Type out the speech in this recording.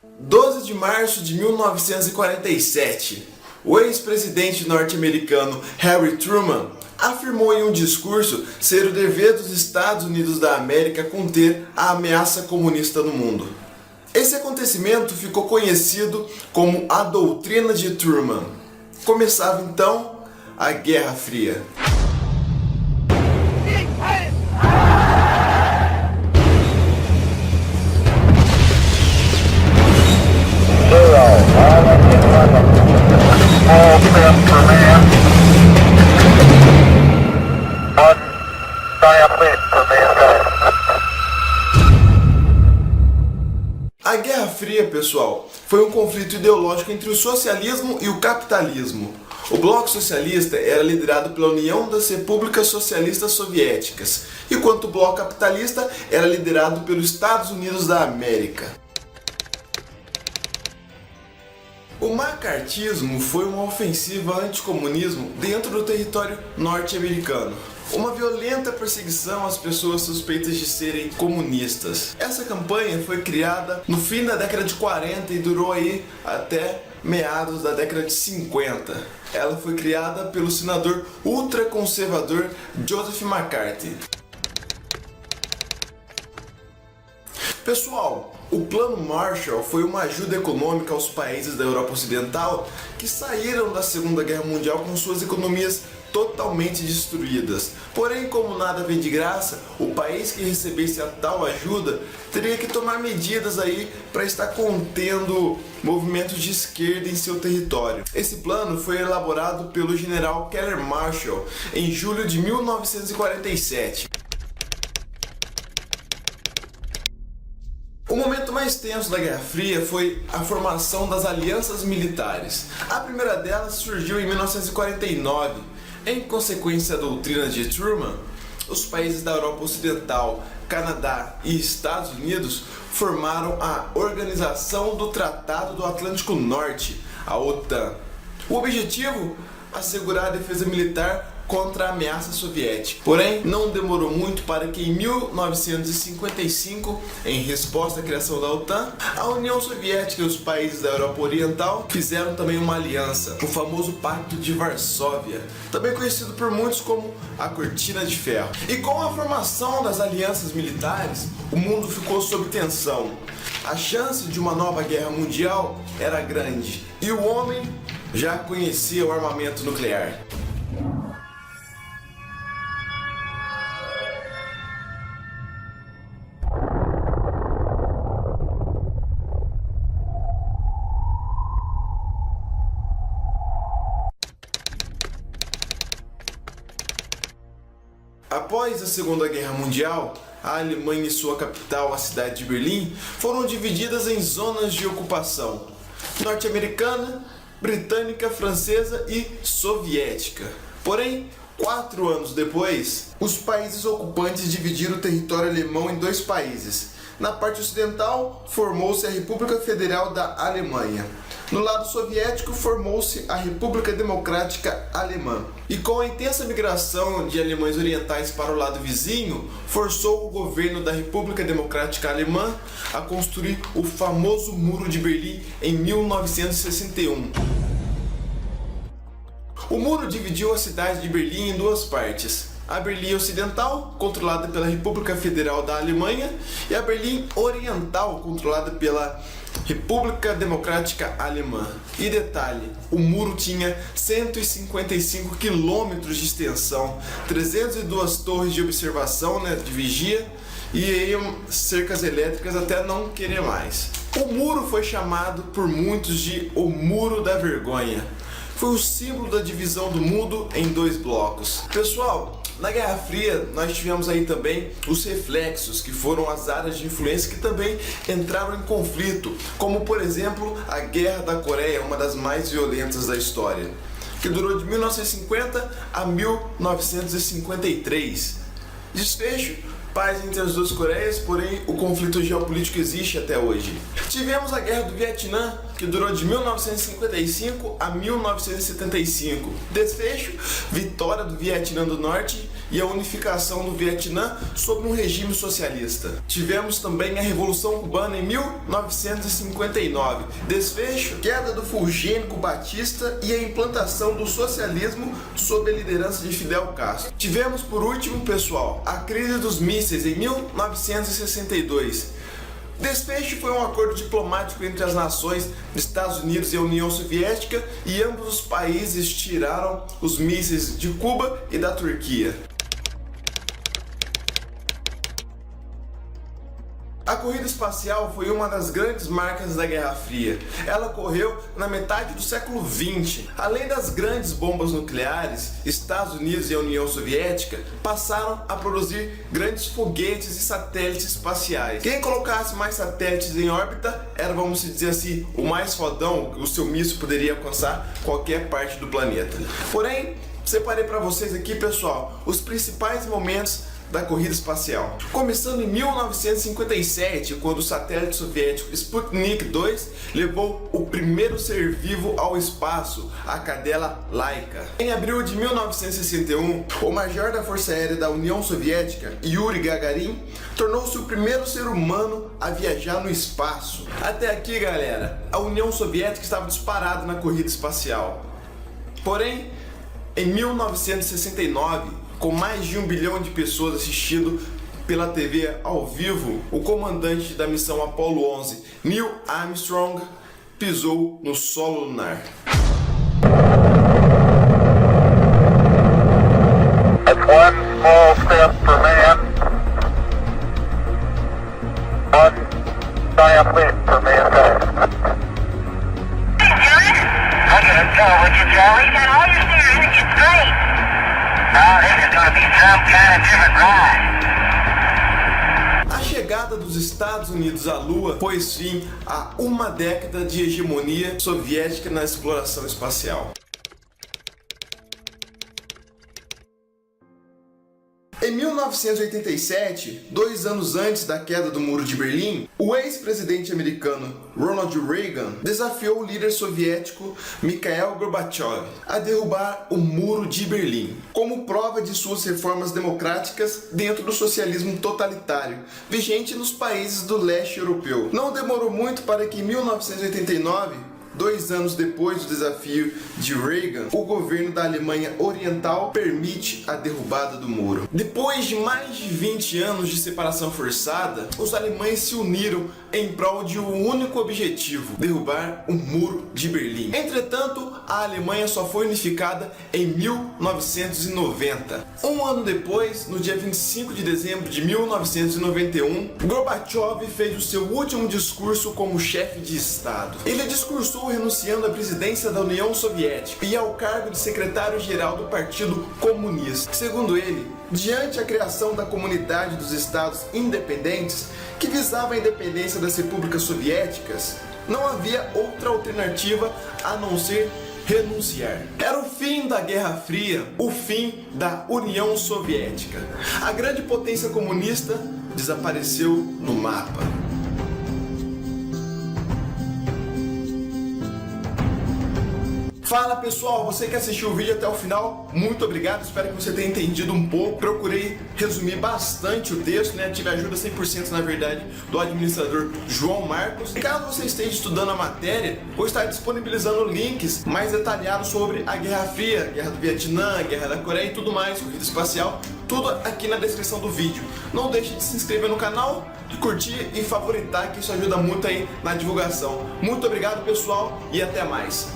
12 de março de 1947, o ex-presidente norte-americano Harry Truman afirmou em um discurso ser o dever dos Estados Unidos da América conter a ameaça comunista no mundo. Esse acontecimento ficou conhecido como a Doutrina de Truman. Começava então a Guerra Fria. A Guerra Fria, pessoal, foi um conflito ideológico entre o socialismo e o capitalismo. O Bloco Socialista era liderado pela União das Repúblicas Socialistas Soviéticas, enquanto o Bloco Capitalista era liderado pelos Estados Unidos da América. O macartismo foi uma ofensiva anticomunismo dentro do território norte-americano. Uma violenta perseguição às pessoas suspeitas de serem comunistas. Essa campanha foi criada no fim da década de 40 e durou aí até meados da década de 50. Ela foi criada pelo senador ultraconservador Joseph McCarthy. Pessoal, o Plano Marshall foi uma ajuda econômica aos países da Europa Ocidental que saíram da Segunda Guerra Mundial com suas economias totalmente destruídas. Porém, como nada vem de graça, o país que recebesse a tal ajuda teria que tomar medidas aí para estar contendo movimentos de esquerda em seu território. Esse plano foi elaborado pelo general Keller Marshall em julho de 1947. O momento mais tenso da Guerra Fria foi a formação das alianças militares. A primeira delas surgiu em 1949. Em consequência da doutrina de Truman, os países da Europa Ocidental, Canadá e Estados Unidos formaram a Organização do Tratado do Atlântico Norte, a OTAN. O objetivo? Assegurar a defesa militar contra a ameaça soviética. Porém, não demorou muito para que em 1955, em resposta à criação da OTAN, a União Soviética e os países da Europa Oriental fizeram também uma aliança, o famoso Pacto de Varsóvia, também conhecido por muitos como a Cortina de Ferro. E com a formação das alianças militares, o mundo ficou sob tensão. A chance de uma nova guerra mundial era grande, e o homem já conhecia o armamento nuclear. Após a Segunda Guerra Mundial, a Alemanha e sua capital, a cidade de Berlim, foram divididas em zonas de ocupação: norte-americana, britânica, francesa e soviética. Porém, 4 anos depois, os países ocupantes dividiram o território alemão em 2 países. Na parte ocidental, formou-se a República Federal da Alemanha. No lado soviético, formou-se a República Democrática Alemã. E com a intensa migração de alemães orientais para o lado vizinho, forçou o governo da República Democrática Alemã a construir o famoso Muro de Berlim em 1961. O muro dividiu a cidade de Berlim em 2 partes: a Berlim Ocidental, controlada pela República Federal da Alemanha, e a Berlim Oriental, controlada pela República Democrática Alemã. E detalhe, o muro tinha 155 quilômetros de extensão, 302 torres de observação, de vigia, e cercas elétricas até não querer mais. O muro foi chamado por muitos de o Muro da Vergonha. Foi o símbolo da divisão do mundo em 2 blocos. Pessoal, na Guerra Fria nós tivemos aí também os reflexos, que foram as áreas de influência que também entraram em conflito, como por exemplo a Guerra da Coreia, uma das mais violentas da história, que durou de 1950 a 1953. Desfecho: paz entre as 2 Coreias, porém o conflito geopolítico existe até hoje. Tivemos a Guerra do Vietnã, que durou de 1955 a 1975. Desfecho: vitória do Vietnã do Norte e a unificação do Vietnã sob um regime socialista. Tivemos também a Revolução Cubana em 1959, desfecho, queda do Fulgêncio Batista e a implantação do socialismo sob a liderança de Fidel Castro. Tivemos por último, pessoal, a crise dos mísseis em 1962. Desfecho foi um acordo diplomático entre as nações Estados Unidos e a União Soviética e ambos os países tiraram os mísseis de Cuba e da Turquia. A corrida espacial foi uma das grandes marcas da Guerra Fria. Ela ocorreu na metade do século XX. Além das grandes bombas nucleares, Estados Unidos e a União Soviética passaram a produzir grandes foguetes e satélites espaciais. Quem colocasse mais satélites em órbita era, vamos dizer assim, o mais fodão, o seu míssil poderia alcançar qualquer parte do planeta. Porém, separei para vocês aqui, pessoal, os principais momentos da corrida espacial. Começando em 1957, quando o satélite soviético Sputnik 2 levou o primeiro ser vivo ao espaço, a cadela Laika. Em abril de 1961, o major da Força Aérea da União Soviética, Yuri Gagarin, tornou-se o primeiro ser humano a viajar no espaço. Até aqui, galera, a União Soviética estava disparada na corrida espacial. Porém, em 1969, com mais de 1 bilhão de pessoas assistindo pela TV ao vivo, o comandante da missão Apollo 11, Neil Armstrong, pisou no solo lunar. One small step for man, one giant leap for mankind. I gotta go with you, Joe. You got all your steering, it's great. A chegada dos Estados Unidos à Lua pôs fim a uma década de hegemonia soviética na exploração espacial. Em 1987, 2 anos antes da queda do Muro de Berlim, o ex-presidente americano Ronald Reagan desafiou o líder soviético Mikhail Gorbachev a derrubar o Muro de Berlim, como prova de suas reformas democráticas dentro do socialismo totalitário, vigente nos países do leste europeu. Não demorou muito para que em 1989, 2 anos depois do desafio de Reagan, o governo da Alemanha Oriental permite a derrubada do muro. Depois de mais de 20 anos de separação forçada, os alemães se uniram em prol de um único objetivo: derrubar o Muro de Berlim. Entretanto, a Alemanha só foi unificada em 1990. Um ano depois, no dia 25 de dezembro de 1991, Gorbachev fez o seu último discurso como chefe de Estado. Ele discursou renunciando à presidência da União Soviética e ao cargo de secretário-geral do Partido Comunista. Segundo ele, diante a criação da Comunidade dos Estados Independentes, que visava a independência das repúblicas soviéticas, não havia outra alternativa a não ser renunciar. Era o fim da Guerra Fria, o fim da União Soviética. A grande potência comunista desapareceu no mapa. Fala pessoal, você que assistiu o vídeo até o final, muito obrigado, espero que você tenha entendido um pouco. Procurei resumir bastante o texto, tive ajuda 100% na verdade do administrador João Marcos. E caso você esteja estudando a matéria, vou estar disponibilizando links mais detalhados sobre a Guerra Fria, a Guerra do Vietnã, a Guerra da Coreia e tudo mais, corrida espacial, tudo aqui na descrição do vídeo. Não deixe de se inscrever no canal, de curtir e favoritar, que isso ajuda muito aí na divulgação. Muito obrigado pessoal e até mais.